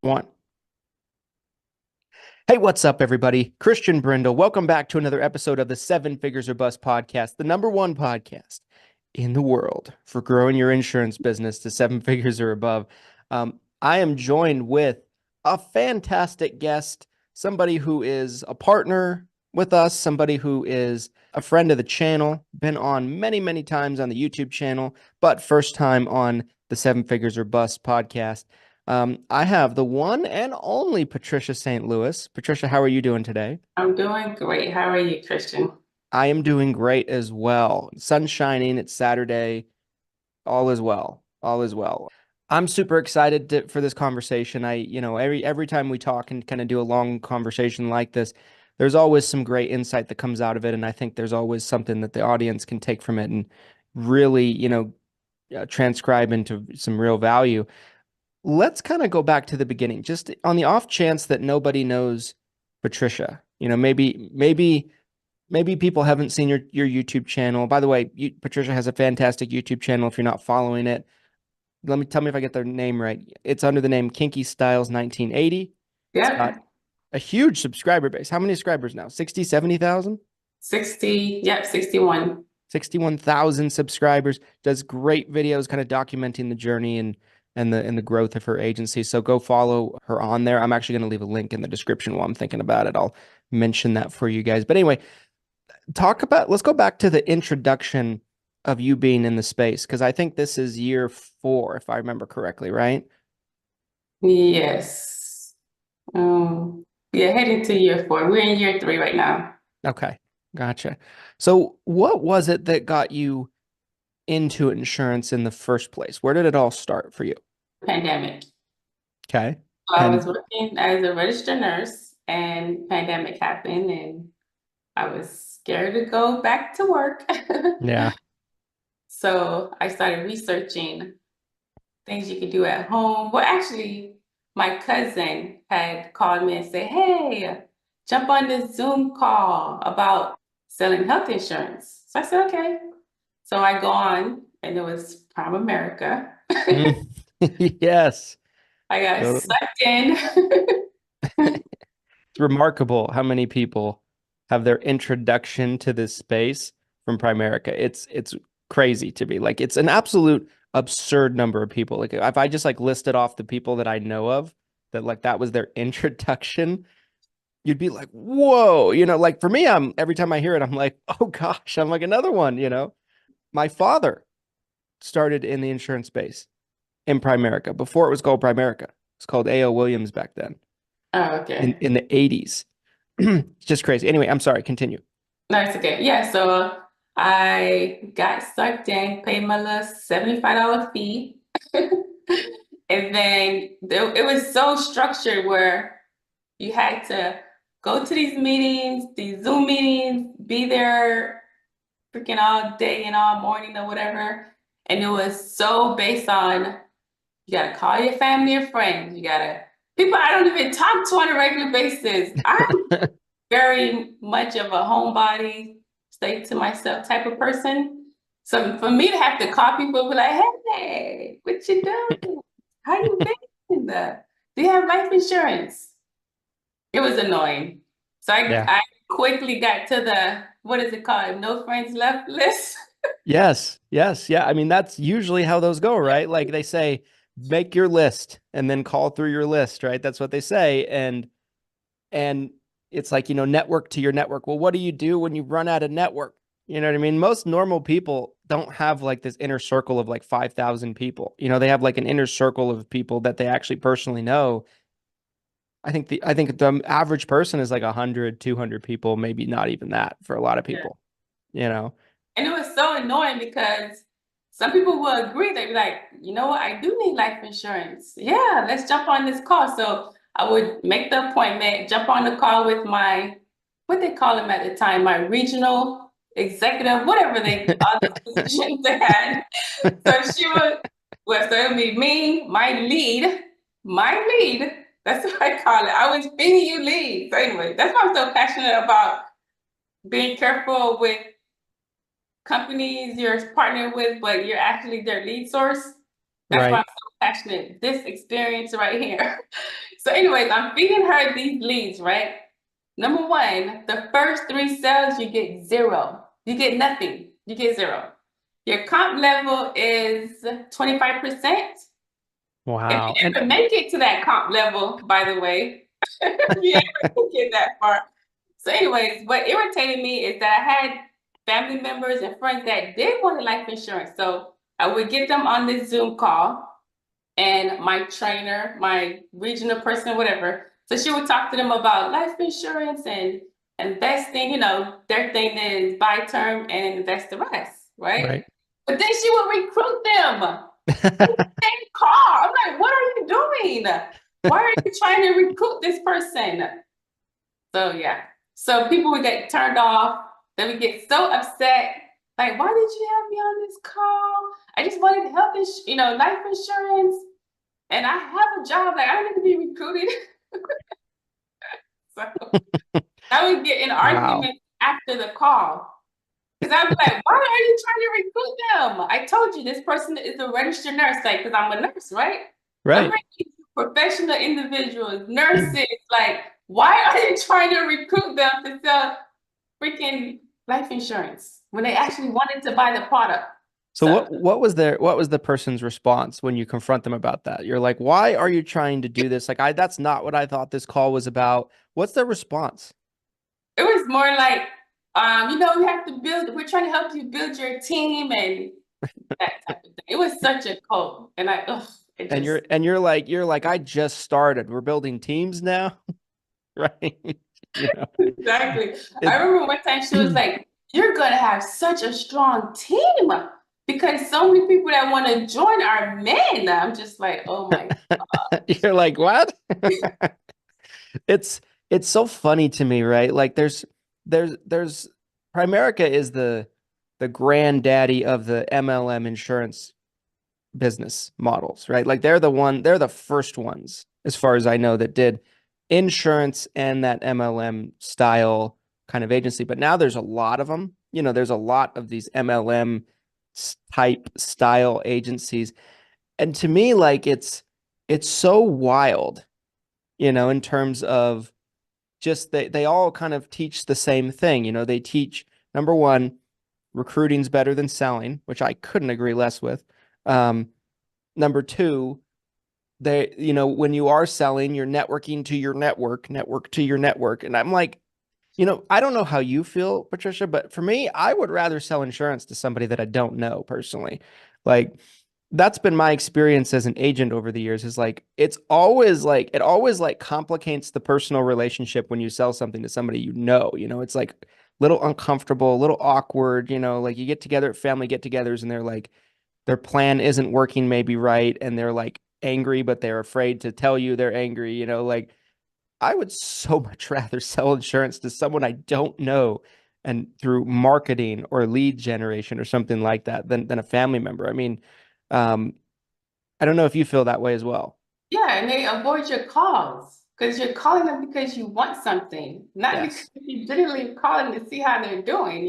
One. Hey, what's up, everybody? Christian Brindle. Welcome back to another episode of the Seven Figures or Bust podcast, the number one podcast in the world for growing your insurance business to seven figures or above. I am joined with a fantastic guest, somebody who is a partner with us, somebody who is a friend of the channel, been on many, many times on the YouTube channel, but first time on the Seven Figures or Bust podcast. I have the one and only Patricia Saint Louis. Patricia, how are you doing today? I'm doing great. How are you, Christian? I am doing great as well. Sun's shining. It's Saturday. All is well. All is well. I'm super excited for this conversation. Every time we talk and kind of do a long conversation like this, there's always some great insight that comes out of it, and I think there's always something that the audience can take from it and really, transcribe into some real value. Let's kind of go back to the beginning, just on the off chance that nobody knows Patricia. Maybe people haven't seen your YouTube channel. By the way, Patricia has a fantastic YouTube channel. If you're not following it, tell me if I get their name right. It's under the name Kinky Styles 1980. It's got Yep. a huge subscriber base. How many subscribers now? 60, 70,000? 60. Yep, 61. 61,000 subscribers. Does great videos kind of documenting the journey and the growth of her agency. So go follow her on there. I'm actually going to leave a link in the description while I'm thinking about it. I'll mention that for you guys. But anyway, let's go back to the introduction of you being in the space, because I think this is year 4, if I remember correctly, right? Yes. Yeah, heading to year 4. We're in year 3 right now. Okay, gotcha. So what was it that got you into insurance in the first place? Where did it all start for you? Pandemic. Okay. So I was And working as a registered nurse and pandemic happened and I was scared to go back to work. yeah. So I started researching things you could do at home. Well, actually, my cousin had called me and said, "Hey, jump on this Zoom call about selling health insurance." So I said, "Okay." So I go on, and it was Prime America. Mm. Yes. I got Totally. sucked in. It's remarkable how many people have their introduction to this space from Primerica. It's crazy to me. Like it's an absolute absurd number of people. Like if I just like listed off the people that I know of that like that was their introduction, you'd be like, whoa, like for me, I'm every time I hear it, I'm like, oh gosh, I'm like another one. My father started in the insurance space in Primerica before it was called Primerica. It's called A.O. Williams back then Oh, in okay. in the 80s. It's just crazy. Anyway, I'm sorry. Continue. No, it's okay. Yeah, so I got sucked in, paid my little $75 fee. And then it was so structured where you had to go to these meetings, these Zoom meetings, be there freaking all day and all morning or whatever. And it was so based on you gotta call your family and friends. You gotta people I don't even talk to on a regular basis. I'm very much of a homebody, stay to myself type of person. So for me to have to call people and be like, "Hey, what you doing? How you been? Do you have life insurance?" It was annoying. So Yeah. I quickly got to the, what is it called? No friends left list. Yes. Yes. Yeah. I mean, that's usually how those go, right? Like they say, make your list and then call through your list, right? That's what they say. And it's like, network to your network. Well, what do you do when you run out of network? You know what I mean? Most normal people don't have like this inner circle of like 5,000 people. They have like an inner circle of people that they actually personally know. I think the average person is like 100, 200 people, maybe not even that for a lot of Yeah. people, you know? And it was so annoying because some people will agree. They'd be like, "You know what? I do need life insurance. Yeah, let's jump on this call." So I would make the appointment, jump on the call with my, what they call him at the time, my regional executive, whatever they, all the positions they had. So she would, well, so it would be me, my lead. That's what I call it. I was feeding you leads. So anyway, that's why I'm so passionate about being careful with companies you're partnered with, but you're actually their lead source. That's why I'm Right. so passionate. This experience right here. So, anyways, I'm feeding her these leads, right? Number one, the first three sales, you get zero. You get nothing. You get zero. Your comp level is 25%. If you Wow. And ever make it to that comp level, by the way, if you ever get that far. So, anyways, what irritated me is that I had family members and friends that did want life insurance. So I would get them on this Zoom call, and my trainer, my regional person, whatever. So she would talk to them about life insurance and investing. Their thing is buy term and invest the rest, right? right. But then she would recruit them on the same call. I'm like, what are you doing? Why are you trying to recruit this person? So yeah. So people would get turned off. They would get so upset. Like, why did you have me on this call? I just wanted life insurance. And I have a job, like I don't need to be recruited. So I would get in Wow. arguments after the call. Because I'd be like, why are you trying to recruit them? I told you this person is a registered nurse, like, because I'm a nurse, right? I'm Right. bringing professional individuals, nurses, like, why are you trying to recruit them to sell freaking life insurance when they actually wanted to buy the product? So So what was the person's response when you confront them about that? You're like, why are you trying to do this? Like, that's not what I thought this call was about. What's their response? it was more like, we have to we're trying to help you build your team and that type of thing. It was such a cult. And it And just, you're like, I just started. We're building teams now, right? You know, exactly. I it remember one time she was like, you're going to have such a strong team because so many people that want to join are men. I'm just like, oh my you're like, what? It's it's so funny to me, right? Like there's Primerica is the granddaddy of the MLM insurance business models, right? Like they're the first ones, as far as I know, that did insurance and that MLM style kind of agency. But now there's a lot of them. There's a lot of these MLM type style agencies. And to me, like it's so wild, in terms of just they all kind of teach the same thing. They teach number one, recruiting's better than selling, which I couldn't agree less with. Number two, when you are selling, you're networking to your network to your network. And I'm like, I don't know how you feel, Patricia, but for me, I would rather sell insurance to somebody that I don't know personally. Like, that's been my experience as an agent over the years, is like it always like complicates the personal relationship when you sell something to somebody. It's like a little uncomfortable, a little awkward. Like you get together at family get-togethers and they're like their plan isn't working maybe right, and they're like angry, but they're afraid to tell you they're angry. Like I would so much rather sell insurance to someone I don't know and through marketing or lead generation or something like that than a family member. I mean, um, I don't know if you feel that way as well. yeah. And they avoid your calls because you're calling them because you want something, not because Yes. you're literally calling to see how they're doing.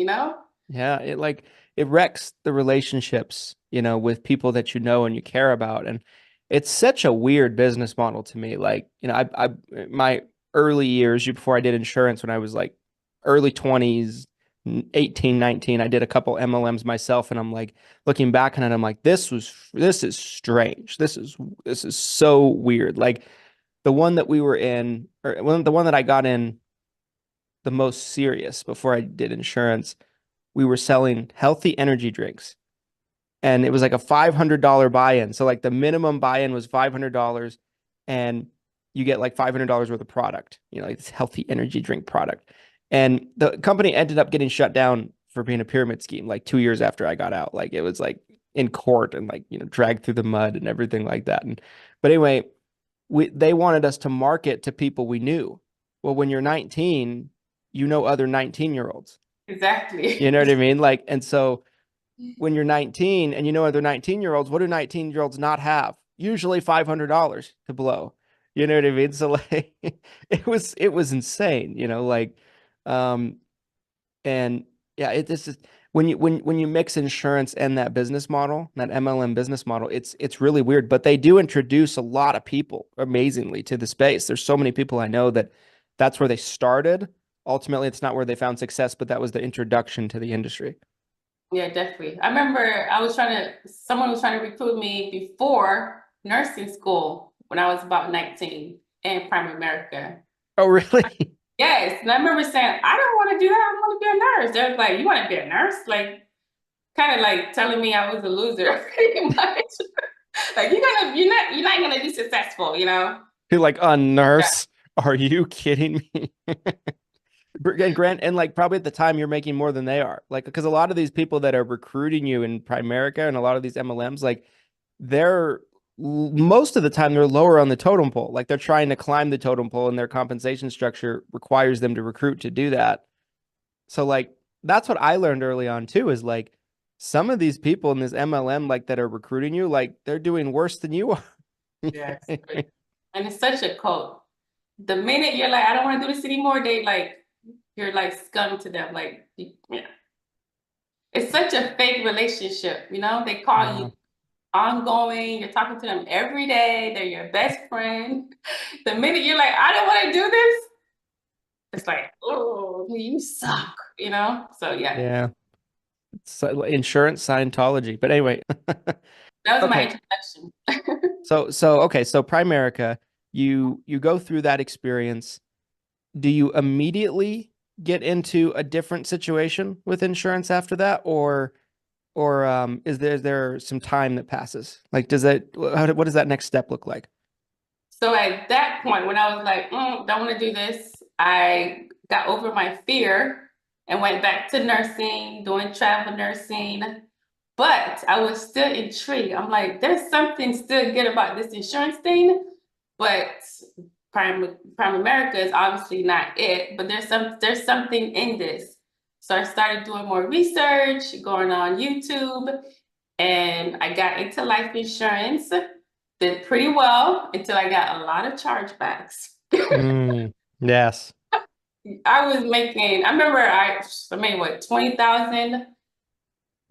Yeah, it wrecks the relationships, with people that you know and you care about. And it's such a weird business model to me. Like, my early years before I did insurance, when I was like early 20s, 18, 19, I did a couple MLMs myself, and I'm like looking back on it, I'm like, this is strange. This is so weird. Like the one that we were in, the one that I got in the most serious before I did insurance, we were selling healthy energy drinks, and it was like a $500 buy-in. So like the minimum buy-in was $500, and you get like $500 worth of product, like this healthy energy drink product. And the company ended up getting shut down for being a pyramid scheme like 2 years after I got out. Like it was like in court and like, dragged through the mud and everything like that. But anyway, they wanted us to market to people we knew. Well, when you're 19, you know other 19-year-olds. You Exactly. know what I mean? Like, and so when you're 19 and you know other 19-year-olds, what do 19-year-olds not have? Usually $500 to blow. You know what I mean? So like it was insane, like um and yeah, this is when you mix insurance and that business model, that MLM business model, it's really weird. But they do introduce a lot of people amazingly to the space. There's so many people I know that that's where they started. Ultimately, it's not where they found success, but that was the introduction to the industry. Yeah, definitely. I remember someone was trying to recruit me before nursing school when I was about 19 in Prime America. Oh, really? Yes. And I remember saying, I don't want to do that. I want to be a nurse. They was like, you want to be a nurse? Like, kind of like telling me I was a loser, pretty much. Like, you're not gonna be successful, you know? You're like a Yeah. nurse? Are you kidding me? And Grant, and like probably at the time you're making more than they are. Like, because a lot of these people that are recruiting you in Primerica and a lot of these MLMs, like they're most of the time they're lower on the totem pole. Like they're trying to climb the totem pole and their compensation structure requires them to recruit to do that. So like that's what I learned early on too, is like some of these people in this MLM like that are recruiting you, like they're doing worse than you are. Yes. And it's such a cult. The minute you're like, I don't want to do this anymore, you're like scum to them. Like, yeah. It's such a fake relationship, you know? They call you ongoing, you're talking to them every day, they're your best friend. The minute you're like, I don't want to do this, it's like, oh, you suck, you know? So yeah, Yeah. It's insurance Scientology. But anyway. that was my Okay. introduction. So Primerica, you go through that experience. Do you immediately get into a different situation with insurance after that, or is there some time that passes? Like, what does that next step look like? So at that point, when I was like, don't want to do this, I got over my fear and went back to nursing, doing travel nursing. But I was still intrigued. I'm like, there's something still good about this insurance thing, but Prime America is obviously not it. But there's something in this. So I started doing more research, going on YouTube, and I got into life insurance. Did pretty well until I got a lot of chargebacks. Yes. I remember I made what, $20,000,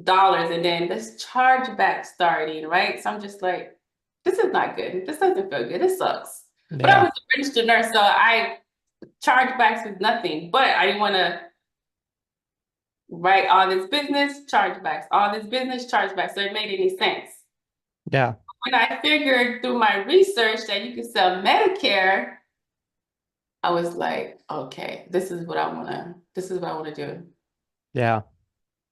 and then this chargeback starting, right? So I'm just like, this is not good. This doesn't feel good. This sucks. But I Yeah. was a registered nurse, so I chargebacks was nothing. But I didn't want to write all this business chargebacks, all this business chargebacks, so it made any sense. Yeah. When I figured through my research that you could sell Medicare, I was like, okay, this is what I want to do. Yeah.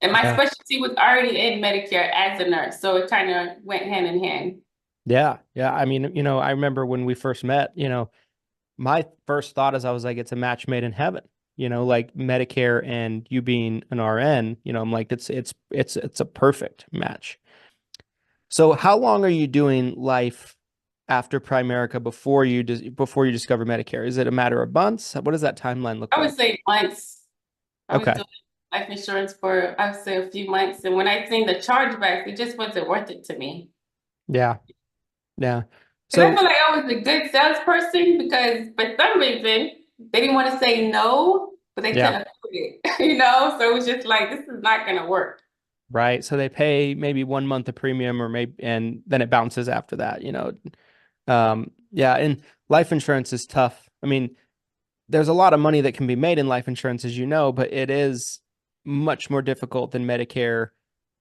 And my Yeah. specialty was already in Medicare as a nurse, so it kind of went hand in hand. Yeah. Yeah. I mean, I remember when we first met, my first thought is I was like, it's a match made in heaven, like Medicare and you being an RN, I'm like, it's a perfect match. So how long are you doing life after Primerica before you discover Medicare? Is it a matter of months? What does that timeline look I would like? say months. I was Okay. doing life insurance for, I would say, a few months. And when I seen the chargebacks, it just wasn't worth it to me. Yeah. Yeah. Because I So feel like I was a good salesperson because for some reason, they didn't want to say no, but they yeah, couldn't afford it, you know? So it was just like, this is not going to work. right. So they pay maybe 1 month of premium or maybe, and then it bounces after that. Yeah. And life insurance is tough. I mean, there's a lot of money that can be made in life insurance, as you know, but it is much more difficult than Medicare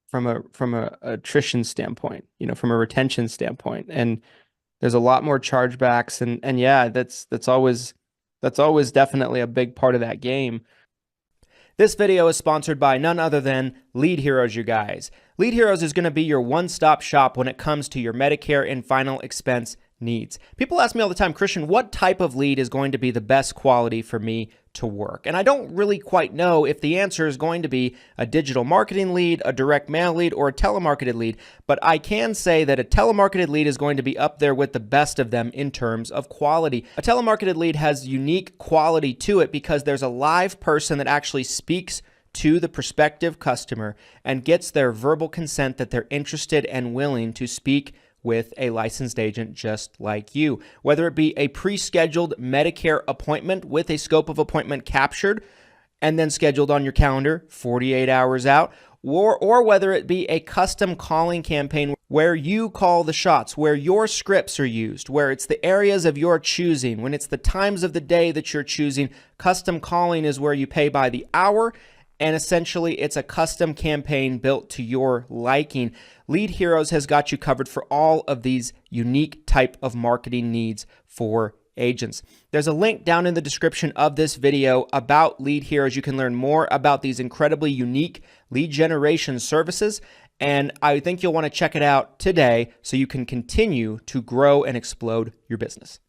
from a attrition standpoint, from a retention standpoint. And there's a lot more chargebacks and yeah, that's always definitely a big part of that game. This video is sponsored by none other than Lead Heroes, you guys. Lead Heroes is going to be your one-stop shop when it comes to your Medicare and final expense needs. People ask me all the time, Christian, what type of lead is going to be the best quality for me to work? And I don't really quite know if the answer is going to be a digital marketing lead, a direct mail lead, or a telemarketed lead, but I can say that a telemarketed lead is going to be up there with the best of them in terms of quality. A telemarketed lead has unique quality to it because there's a live person that actually speaks to the prospective customer and gets their verbal consent that they're interested and willing to speak with a licensed agent just like you. Whether it be a pre-scheduled Medicare appointment with a scope of appointment captured and then scheduled on your calendar 48 hours out, or whether it be a custom calling campaign where you call the shots, where your scripts are used, where it's the areas of your choosing, when it's the times of the day that you're choosing. Custom calling is where you pay by the hour, and essentially it's a custom campaign built to your liking. Lead Heroes has got you covered for all of these unique type of marketing needs for agents. There's a link down in the description of this video about Lead Heroes. You can learn more about these incredibly unique lead generation services, and I think you'll want to check it out today so you can continue to grow and explode your business.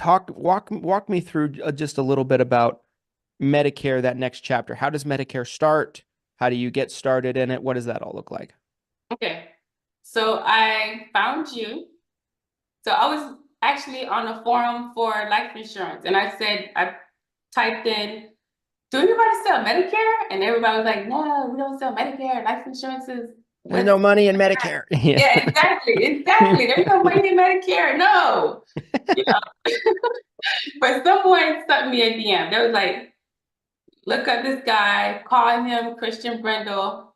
Walk me through just a little bit about Medicare, that next chapter. How does Medicare start? How do you get started in it? What does that all look like? Okay, so I found you. So I was actually on a forum for life insurance, and I typed in, do anybody sell Medicare? And everybody was like, no, we don't sell Medicare. Life insurance is There's no money in Medicare. Yeah, exactly. There's no money in Medicare. No. You know, but someone sent me a DM. They was like, look up this guy, call him Christian Brindle,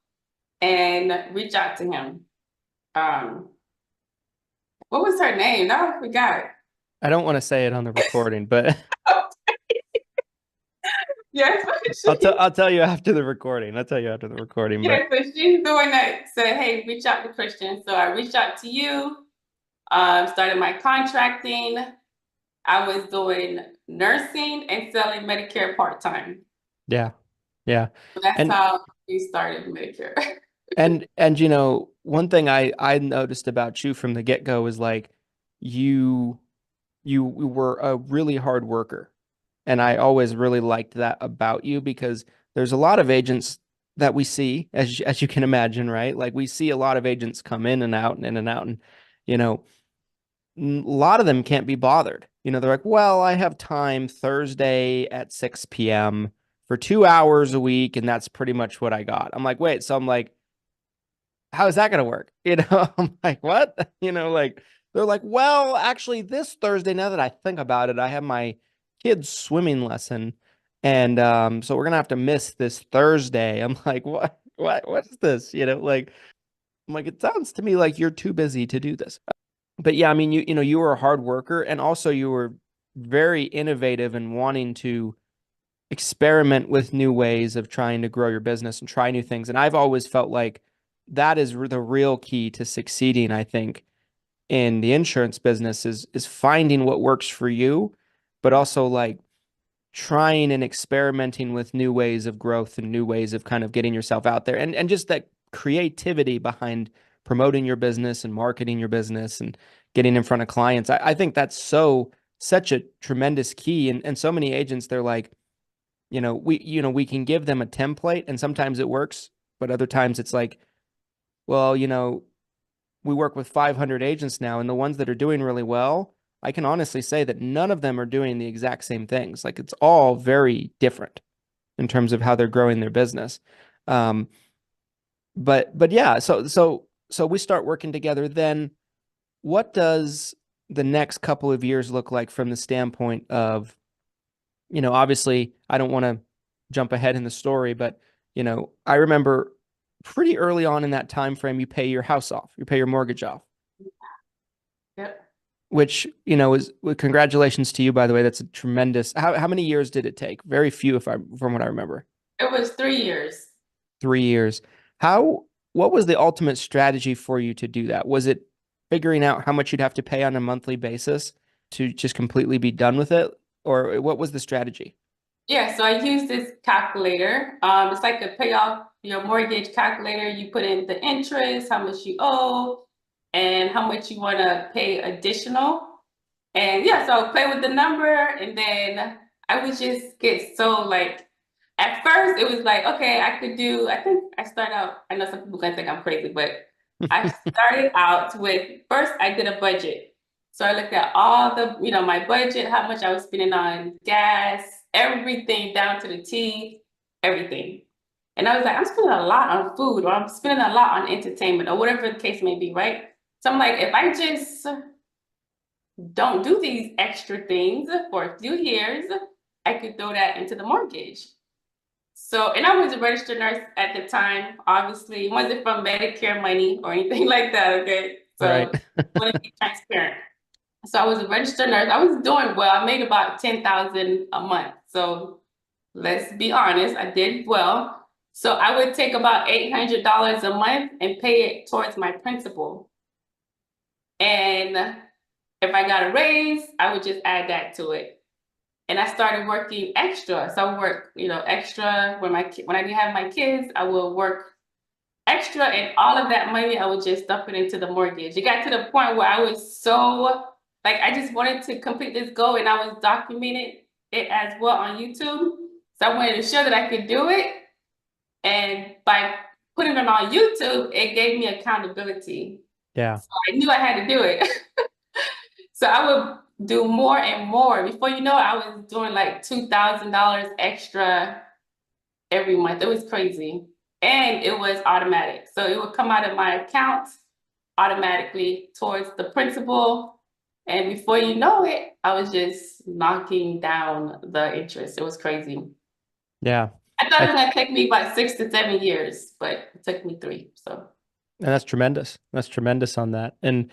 and reach out to him. What was her name? No, I forgot. I don't want to say it on the recording, but yes, I'll tell you after the recording. I'll tell you after the recording. Yeah, so she's the one that said, hey, reach out to Christian. So I reached out to you, started my contracting. I was doing nursing and selling Medicare part-time. Yeah. So that's how we started Medicare. And one thing I noticed about you from the get-go is like you were a really hard worker. And I always really liked that about you, because there's a lot of agents that we see, as you can imagine, right? Like we see a lot of agents come in and out and in and out, and a lot of them can't be bothered. They're like, well, I have time Thursday at 6 p.m. for 2 hours a week, and that's pretty much what I got. I'm like, wait, so I'm like, how is that going to work? I'm like, what? Like, they're like, well, actually this Thursday, now that I think about it, I have my kid's swimming lesson. And so we're going to have to miss this Thursday. I'm like, what is this? Like, I'm like, it sounds to me like you're too busy to do this. But yeah, I mean, you were a hard worker, and also you were very innovative in wanting to experiment with new ways of trying to grow your business and try new things. And I've always felt like that is the real key to succeeding, I think, in the insurance business is finding what works for you, but also like trying and experimenting with new ways of growth and new ways of kind of getting yourself out there, and just that creativity behind promoting your business and marketing your business and getting in front of clients. I think that's such a tremendous key. And so many agents, they're like, we can give them a template, and sometimes it works, but other times it's like, well, we work with 500 agents now, and the ones that are doing really well, I can honestly say that none of them are doing the exact same things. Like it's all very different in terms of how they're growing their business. But yeah, so we start working together. Then what does the next couple of years look like from the standpoint of, obviously I don't want to jump ahead in the story, but I remember pretty early on in that time frame, you pay your house off, you pay your mortgage off. Yep. Which, is, congratulations to you, by the way. That's a tremendous. How many years did it take? Very few, from what I remember. It was 3 years. 3 years. What was the ultimate strategy for you to do that? Was it figuring out how much you'd have to pay on a monthly basis to just completely be done with it? Or what was the strategy? Yeah, so I use this calculator. It's like a pay off your mortgage calculator. You put in the interest, how much you owe, and how much you want to pay additional. And yeah, so I play with the number, and then I would just get so like, at first it was like, okay, I think I started out, I know some people gonna think I'm crazy, but I started out with, first I did a budget. So I looked at all the, my budget, how much I was spending on gas, everything down to the T, everything. And I was like, I'm spending a lot on food, or I'm spending a lot on entertainment, or whatever the case may be, right? So I'm like, if I just don't do these extra things for a few years, I could throw that into the mortgage. So, and I was a registered nurse at the time, obviously. It wasn't from Medicare money or anything like that, okay? Right. So, I want to be transparent. So, I was a registered nurse. I was doing well. I made about 10,000 a month. So, let's be honest, I did well. So, I would take about $800 a month and pay it towards my principal. And if I got a raise, I would just add that to it. And I started working extra. So I work, extra when I didn't have my kids, I would work extra, and all of that money I would just dump it into the mortgage. It got to the point where I was so like I just wanted to complete this goal, and I was documenting it as well on YouTube. So I wanted to show that I could do it. And by putting it on YouTube, it gave me accountability. Yeah. So I knew I had to do it. So I would do more and more. Before you know it, I was doing like $2,000 extra every month. It was crazy. And it was automatic. So it would come out of my account automatically towards the principal. And before you know it, I was just knocking down the interest. It was crazy. Yeah. I thought it was going to take me about 6 to 7 years, but it took me 3. So, And that's tremendous. That's tremendous on that. And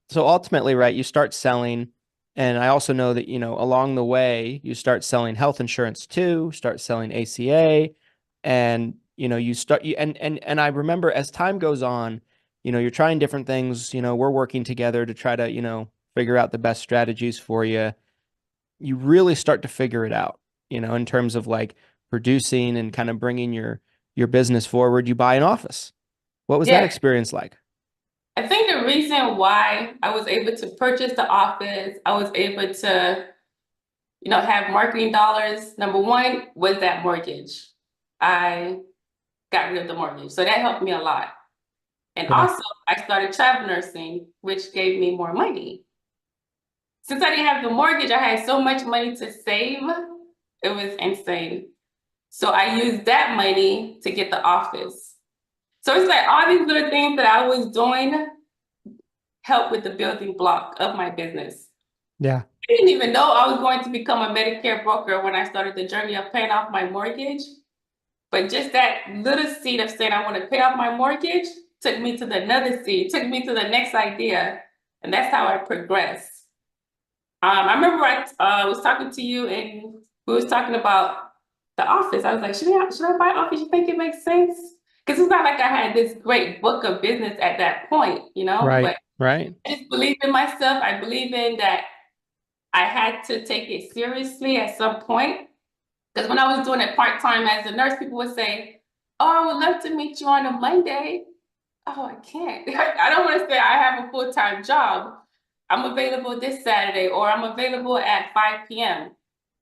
so ultimately, right, you start selling. And I also know that, along the way, you start selling health insurance too, start selling ACA. And, and I remember as time goes on, you're trying different things, we're working together to try to, figure out the best strategies for you. You really start to figure it out, in terms of like producing and kind of bringing your business forward. You buy an office. What was that yeah. experience like? I think the reason why I was able to purchase the office, I was able to, have marketing dollars. Number one was that mortgage. I got rid of the mortgage. So that helped me a lot. And Yeah. also, I started travel nursing, which gave me more money. Since I didn't have the mortgage, I had so much money to save. It was insane. So I used that money to get the office. So it's like all these little things that I was doing help with the building block of my business. Yeah. I didn't even know I was going to become a Medicare broker when I started the journey of paying off my mortgage. But just that little seed of saying I want to pay off my mortgage took me to the another seed, took me to the next idea. And that's how I progressed. I remember I was talking to you and we was talking about the office. I was like, should I buy an office? You think it makes sense? Because it's not like I had this great book of business at that point, Right. but Right. I just believe in myself. I believe in that I had to take it seriously at some point. Because when I was doing it part-time as a nurse, people would say, oh, I would love to meet you on a Monday. Oh, I can't. I don't want to say I have a full-time job. I'm available this Saturday, or I'm available at 5 p.m.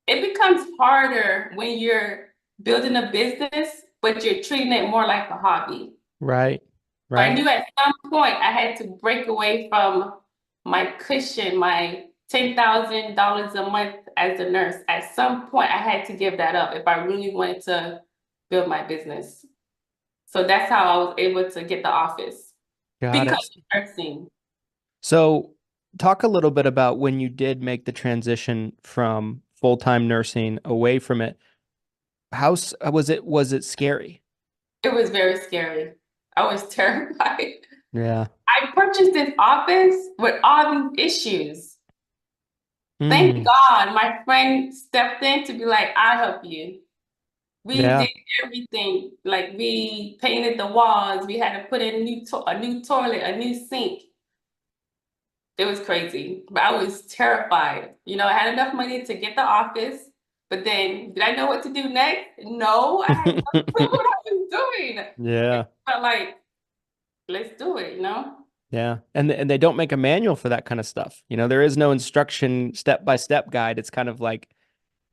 It becomes harder when you're building a business, but you're treating it more like a hobby. Right. So I Right. knew at some point I had to break away from my cushion, my $10,000 a month as a nurse. At some point, I had to give that up if I really wanted to build my business. So that's how I was able to get the office Got it. because of nursing. So talk a little bit about when you did make the transition from full-time nursing away from it. How was it scary? It was very scary. I was terrified. Yeah. I purchased this office with all these issues. Thank Mm. God my friend stepped in to be like, I'll help you. We Yeah. did everything. Like we painted the walls. We had to put in a new toilet, a new sink. It was crazy, but I was terrified. I had enough money to get the office, but then did I know what to do next? No, I had no clue what I was doing. Yeah. But like, let's do it. Yeah. And they don't make a manual for that kind of stuff. There is no instruction step-by-step guide. It's kind of like,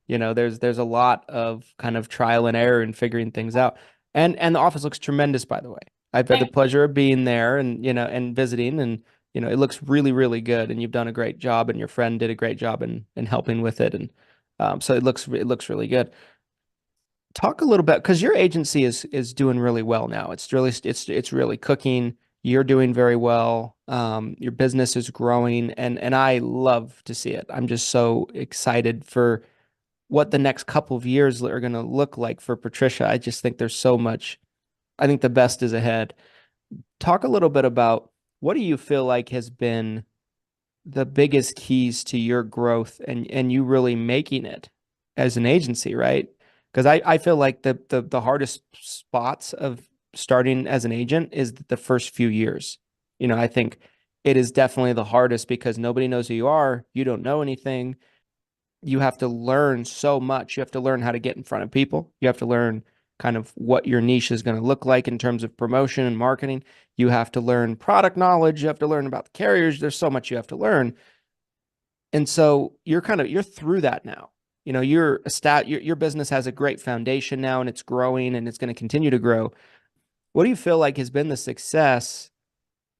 there's a lot of kind of trial and error and figuring things out. And the office looks tremendous, by the way. I've had the pleasure of being there and visiting, and it looks really, really good. And you've done a great job, and your friend did a great job in helping with it. And so it looks really good. Talk a little bit, because your agency is doing really well now. It's really cooking. You're doing very well. Your business is growing, and I love to see it. I'm just so excited for what the next couple of years are going to look like for Patricia. I just think there's so much. I think the best is ahead. Talk a little bit about what do you feel like has been the biggest keys to your growth and you really making it as an agency, right? Because I feel like the hardest spots of starting as an agent is the first few years. I think it is definitely the hardest because nobody knows who you are. You don't know anything. You have to learn so much. You have to learn how to get in front of people. You have to learn kind of what your niche is going to look like in terms of promotion and marketing. You have to learn product knowledge. You have to learn about the carriers. There's so much you have to learn. And so you're through that now. Your business has a great foundation now and it's growing and it's going to continue to grow. What do you feel like has been the success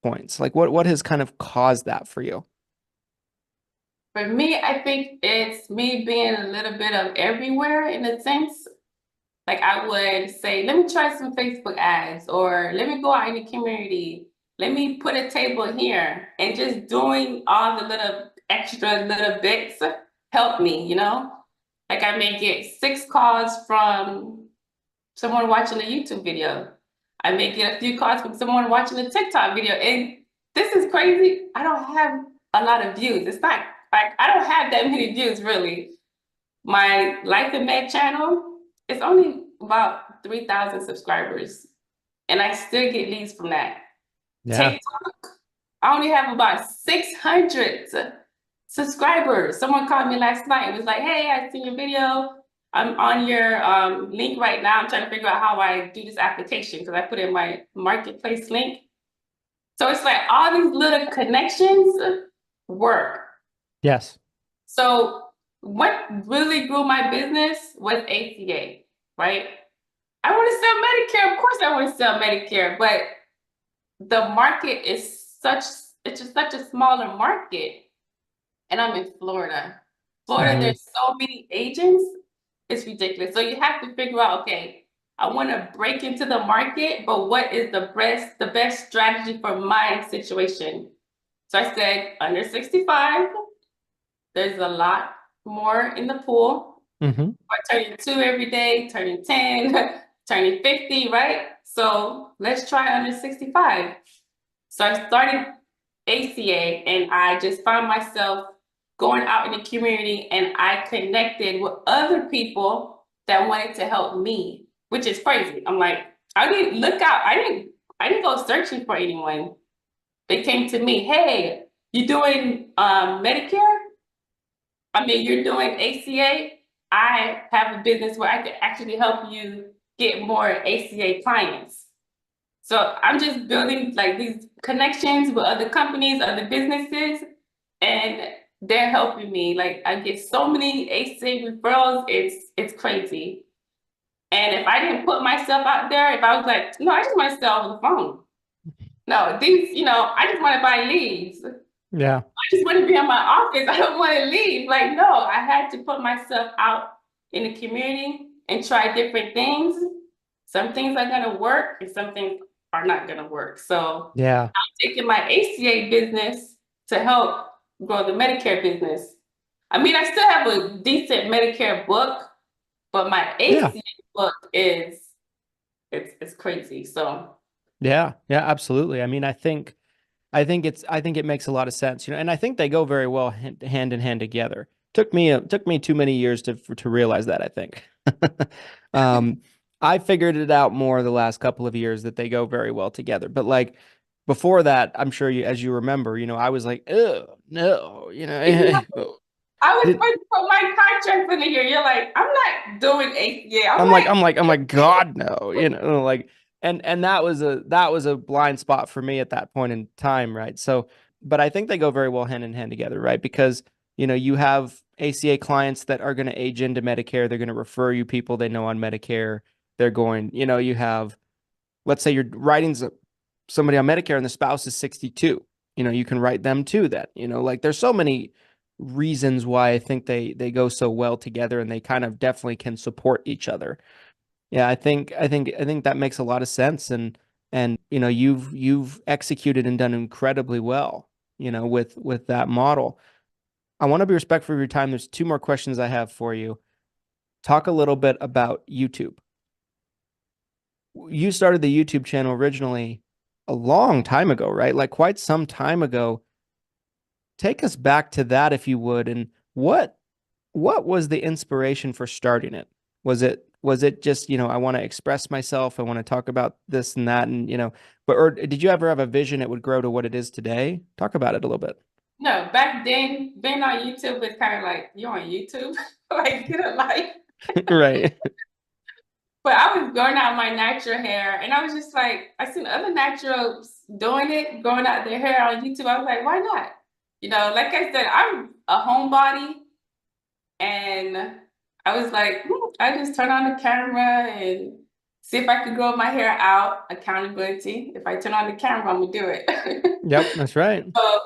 points? Like what has kind of caused that for you? For me, I think it's me being a little bit of everywhere in a sense. Like I would say, let me try some Facebook ads, or let me go out in the community. Let me put a table here, and just doing all the little extra little bits help me, Like I may get 6 calls from someone watching a YouTube video. I may get a few calls from someone watching a TikTok video. And this is crazy. I don't have a lot of views. It's not like I don't have that many views really. My Life and Med channel is only about 3,000 subscribers. And I still get leads from that. Yeah. TikTok, I only have about 600 subscribers. Someone called me last night and was like, hey, I seen your video. I'm on your link right now. I'm trying to figure out how I do this application because I put in my marketplace link. So it's like all these little connections work. Yes. So what really grew my business was ACA, right? I want to sell Medicare. Of course I want to sell Medicare, but the market is it's just such a smaller market. And I'm in Florida. There's so many agents, it's ridiculous. So you have to figure out, okay, I want to break into the market, but what is the best strategy for my situation? So I said, under 65, there's a lot more in the pool. Mm-hmm. Turning 2 every day, turning 10, turning 50, right? So let's try under 65. So I started ACA and I just found myself going out in the community and I connected with other people that wanted to help me, which is crazy. I'm like, I didn't look out. I didn't go searching for anyone. They came to me, hey, you doing Medicare? I mean, you're doing ACA. I have a business where I could actually help you get more ACA clients. So I'm just building like these connections with other companies, other businesses, and they're helping me. Like I get so many ACA referrals, it's crazy. And if I didn't put myself out there, if I was like, no, I just want to sell over the phone. No, I just want to buy leads. Yeah. I just want to be in my office. I don't want to leave. Like, no, I had to put myself out in the community and try different things. Some things are going to work and some things are not going to work. So Yeah. I'm taking my ACA business to help grow the Medicare business. I mean, I still have a decent Medicare book, but my ACA book it's crazy. So Yeah, absolutely. I mean, I think it makes a lot of sense, and I think they go very well hand in hand together. Took me too many years to realize that, I think. I figured it out more the last couple of years that they go very well together. But like before that, I'm sure as you remember, I was like, oh no, I was supposed to put my contract in here. You're like, I'm not doing ACA. I'm like, God, no, like, and that was a blind spot for me at that point in time, right? So, but I think they go very well hand in hand together, right? Because, you have ACA clients that are going to age into Medicare. They're going to refer you people they know on Medicare. They're going, you have, let's say you're writing somebody on Medicare and the spouse is 62, you can write them too that, like there's so many reasons why I think they go so well together and they kind of definitely can support each other. Yeah, I think that makes a lot of sense and you've executed and done incredibly well, with that model. I want to be respectful of your time. There's 2 more questions I have for you. talk a little bit about YouTube. You started the YouTube channel originally a long time ago, right? Like quite some time ago. Take us back to that if you would. And what was the inspiration for starting it? Was it just, I want to express myself, I want to talk about this and that and but or did you ever have a vision it would grow to what it is today? Talk about it a little bit. No, back then, being on YouTube was kind of like, you're on YouTube, like get a life. Right. But I was growing out my natural hair, and I was just like, I seen other naturals doing it, growing out their hair on YouTube. I was like, why not? Like I said, I'm a homebody, and I was like, I just turn on the camera and see if I could grow my hair out. Accountability. If I turn on the camera, I'm gonna do it. Yep, that's right. So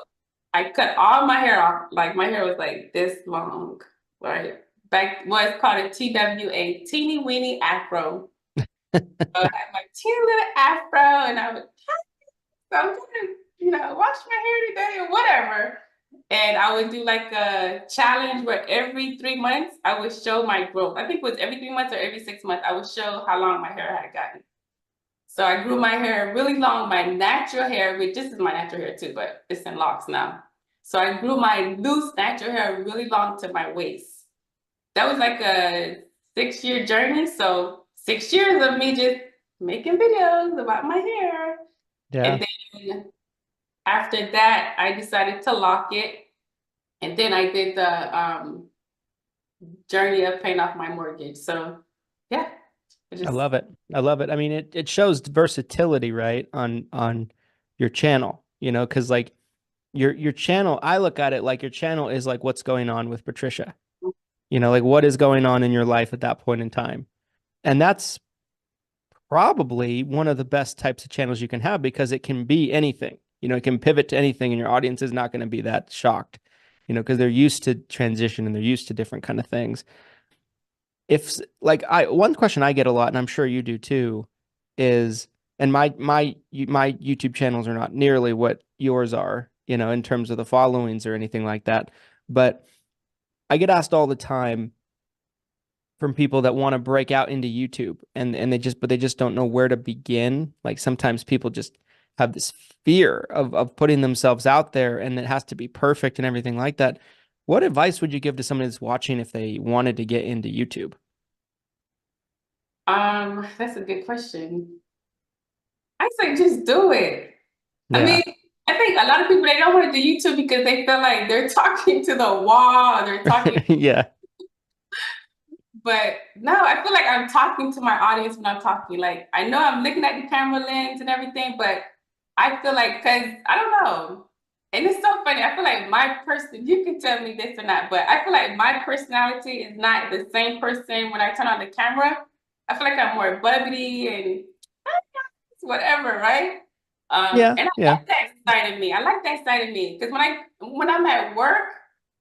I cut all my hair off. Like my hair was like this long, right? Back it's called a TWA, teeny weeny afro. So I had my teeny little afro, and I would, so I'm gonna, wash my hair today or whatever. And I would do like a challenge where every 3 months I would show my growth. I think it was every 3 months or every 6 months, I would show how long my hair had gotten. So I grew my hair really long, my natural hair, which this is my natural hair too, but it's in locks now. So I grew my loose natural hair really long to my waist. That was like a 6-year journey. So 6 years of me just making videos about my hair. Yeah. And then after that, I decided to lock it. And then I did the journey of paying off my mortgage. So yeah, I love it. I love it. I mean, it shows versatility, right? On your channel, because like your channel, I look at it like your channel is like what's going on with Patricia. Like what is going on in your life at that point in time. And that's probably one of the best types of channels you can have because it can be anything. It can pivot to anything and your audience is not going to be that shocked, because they're used to transition and they're used to different kind of things. If like one question I get a lot, and I'm sure you do too, is and my YouTube channels are not nearly what yours are, in terms of the followings or anything like that. But I get asked all the time from people that want to break out into YouTube and they just don't know where to begin. Like sometimes people just have this fear of putting themselves out there and it has to be perfect and everything like that. What advice would you give to somebody that's watching if they wanted to get into YouTube? That's a good question. I say just do it. I Yeah. mean, I think a lot of people they don't want to do YouTube because they feel like they're talking to the wall, or they're talking. Yeah. But no, I feel like I'm talking to my audience when I'm talking. Like I know I'm looking at the camera lens and everything, but I feel like because I don't know. And it's so funny. I feel like my person, you can tell me this or not, but I feel like my personality is not the same person when I turn on the camera. I feel like I'm more bubbly and whatever, right? Yeah. And I Yeah. like that side of me. I like that side of me because when I'm at work,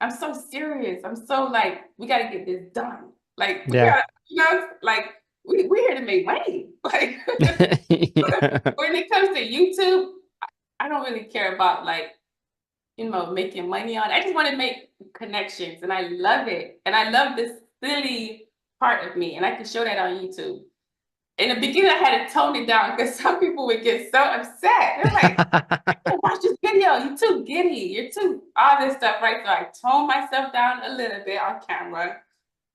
I'm so serious. I'm so like, we got to get this done. Like we Yeah. got, like we're here to make money. Like Yeah. when it comes to YouTube, I don't really care about like making money on it. I just want to make connections, and I love it. And I love this silly part of me, and I can show that on YouTube. In the beginning, I had to tone it down because some people would get so upset. They're like, I can't watch this video. You're too giddy. You're too all this stuff, right? So I tone myself down a little bit on camera.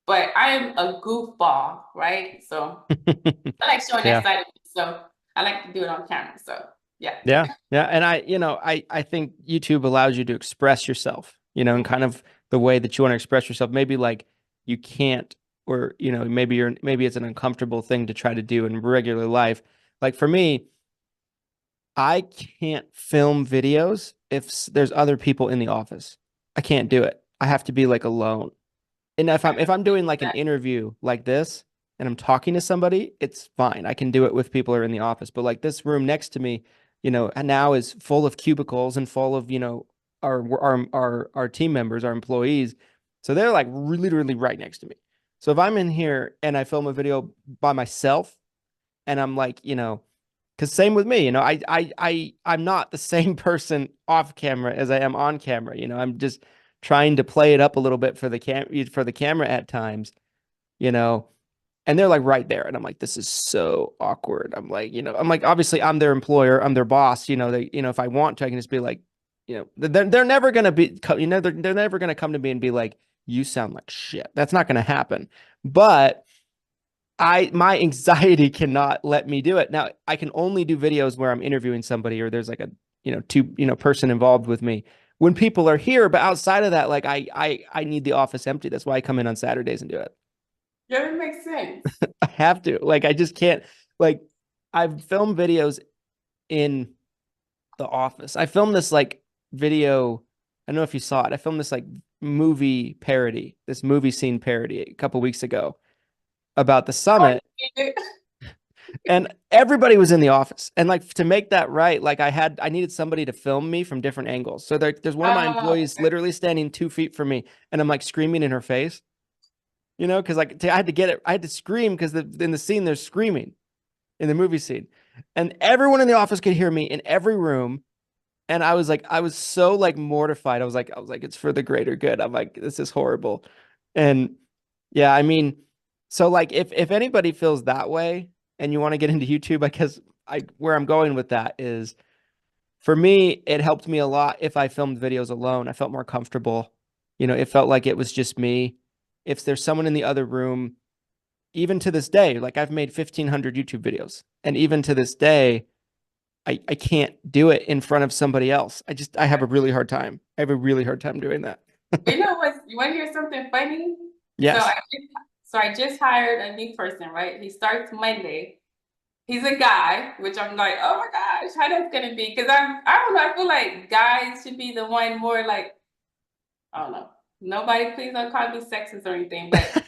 But I am a goofball, right? So I like showing that Yeah. side of me. So I like to do it on camera. So yeah. Yeah. Yeah. And I think YouTube allows you to express yourself, in kind of the way that you want to express yourself. Maybe like you can't, or, maybe it's an uncomfortable thing to try to do in regular life. Like for me, I can't film videos if there's other people in the office. I can't do it. I have to be like alone. And if I'm doing like an interview like this and I'm talking to somebody, it's fine. I can do it with people who are in the office. But like this room next to me, and now is full of cubicles and full of, our team members, our employees. So they're like literally right next to me. So if I'm in here and I film a video by myself and I'm like, because same with me, I'm not the same person off camera as I am on camera. I'm just trying to play it up a little bit for the camera at times. you know, and they're like right there. And I'm like, this is so awkward. I'm like, I'm like, obviously I'm their employer, I'm their boss, if I want to, I can just be like, they're never going to be, they're never going to come to me and be like, you sound like shit. That's not going to happen. But my anxiety cannot let me do it. Now I can only do videos where I'm interviewing somebody or there's like a, person involved with me when people are here. But outside of that, like I need the office empty. That's why I come in on Saturdays and do it. Yeah, that makes sense. I have to. Like, I just can't. Like, I've filmed videos in the office. I filmed this like video. I don't know if you saw it. I filmed this like movie parody, this movie scene parody a couple weeks ago about the summit. And everybody was in the office. And like to make that right, like I needed somebody to film me from different angles. So there's one of my employees literally standing 2 feet from me, and I'm like screaming in her face. Because like I had to get it, I had to scream because in the scene there's screaming in the movie scene, and everyone in the office could hear me in every room, and I was so like mortified. I was like, it's for the greater good. I'm like, this is horrible, and yeah, I mean, so like if anybody feels that way and you want to get into YouTube, I guess where I'm going with that is, for me, it helped me a lot if I filmed videos alone. I felt more comfortable. It felt like it was just me. If there's someone in the other room, even to this day, like I've made 1,500 YouTube videos, and even to this day, I can't do it in front of somebody else. I have a really hard time. I have a really hard time doing that. You know what? You want to hear something funny? Yes. So I just hired a new person, right? He starts Monday. He's a guy, which I'm like, oh my gosh, how that's gonna be? Because I don't know, I feel like guys should be the one more like, I don't know. Nobody, please don't call me sexist or anything, but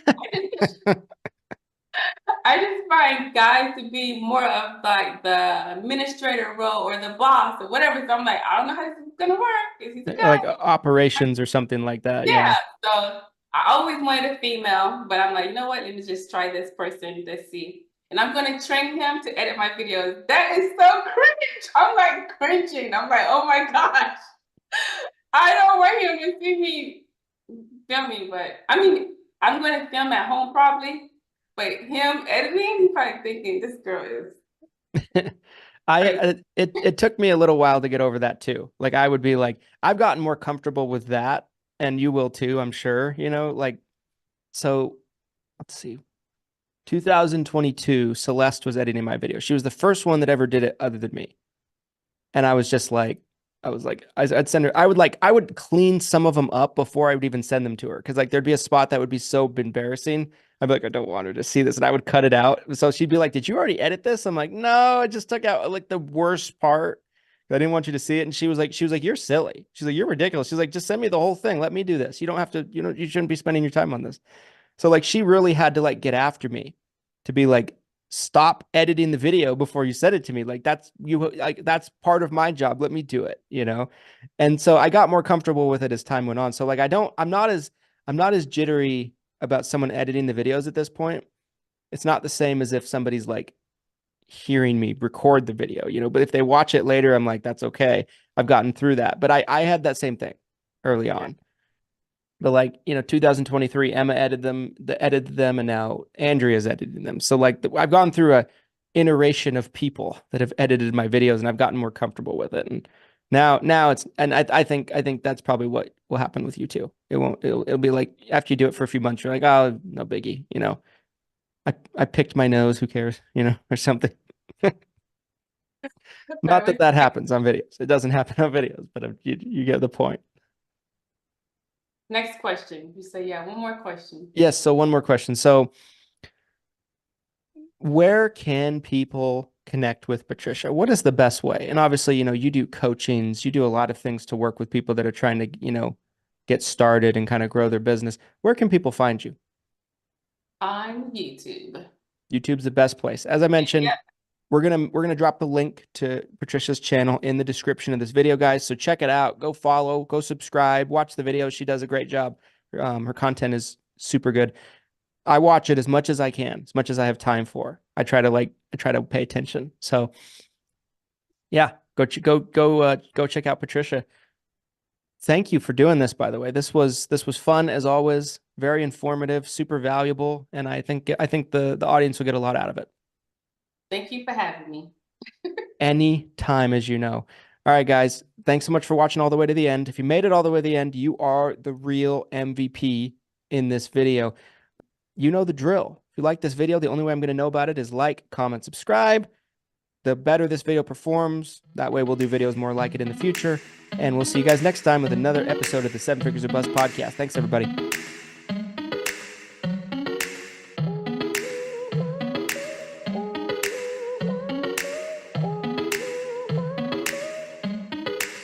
I just find guys to be more of like the administrator role or the boss or whatever. So I'm like, I don't know how this is gonna work because he's a guy. Like operations or something like that. Yeah. So I always wanted a female, but I'm like, you know what? Let me just try this person. Let's see. And I'm gonna train him to edit my videos. That is so cringe. I'm like cringing. I'm like, oh my gosh. I don't want him to see me filming, but I mean, I'm gonna film at home probably. But him editing, he's probably thinking this girl is. It took me a little while to get over that too. Like I would be like, I've gotten more comfortable with that, and you will too, I'm sure. Like, so let's see. 2022, Celeste was editing my video. She was the first one that ever did it other than me. And I was just like, I'd send her, I would clean some of them up before I would even send them to her. Cause like there'd be a spot that would be so embarrassing. I'd be like, I don't want her to see this. And I would cut it out. So she'd be like, did you already edit this? I'm like, no, I just took out like the worst part. I didn't want you to see it. And she was like, you're silly. She's like, you're ridiculous. She's like, just send me the whole thing. Let me do this. You don't have to, you shouldn't be spending your time on this. So like she really had to like get after me to be like, stop editing the video before you send it to me. Like that's part of my job. Let me do it, And so I got more comfortable with it as time went on. So like I'm not as jittery about someone editing the videos at this point. It's not the same as if somebody's like hearing me record the video, but if they watch it later, I'm like, that's okay. I've gotten through that. But I had that same thing early on. But like, 2023, Emma edited them, and now Andrea's editing them. So like I've gone through a iteration of people that have edited my videos, and I've gotten more comfortable with it. And now it's, and I think that's probably what will happen with you too. It'll be like after you do it for a few months, you're like, oh, no biggie, I picked my nose, who cares, or something. Not that happens on videos. It doesn't happen on videos, but you get the point. Next question. You say, yeah, one more question. Yes. So one more question. So where can people connect with Patricia? What is the best way? And obviously, you do coachings, you do a lot of things to work with people that are trying to, get started and kind of grow their business. Where can people find you? On YouTube. YouTube's the best place. As I mentioned, yep. We're gonna drop the link to Patricia's channel in the description of this video, guys. So check it out. Go follow, go subscribe, watch the videos. She does a great job. Her content is super good. I watch it as much as I can, as much as I have time for. I try to pay attention. So yeah, go check out Patricia. Thank you for doing this, by the way. This was fun as always. very informative, super valuable, and I think the audience will get a lot out of it. Thank you for having me. Any time, as you know. All right, guys, thanks so much for watching all the way to the end. If you made it all the way to the end, you are the real MVP in this video. You know the drill. If you like this video, the only way I'm going to know about it is like, comment, subscribe. The better this video performs, that way we'll do videos more like it in the future. And we'll see you guys next time with another episode of the Seven Figures or Bust podcast. Thanks, everybody.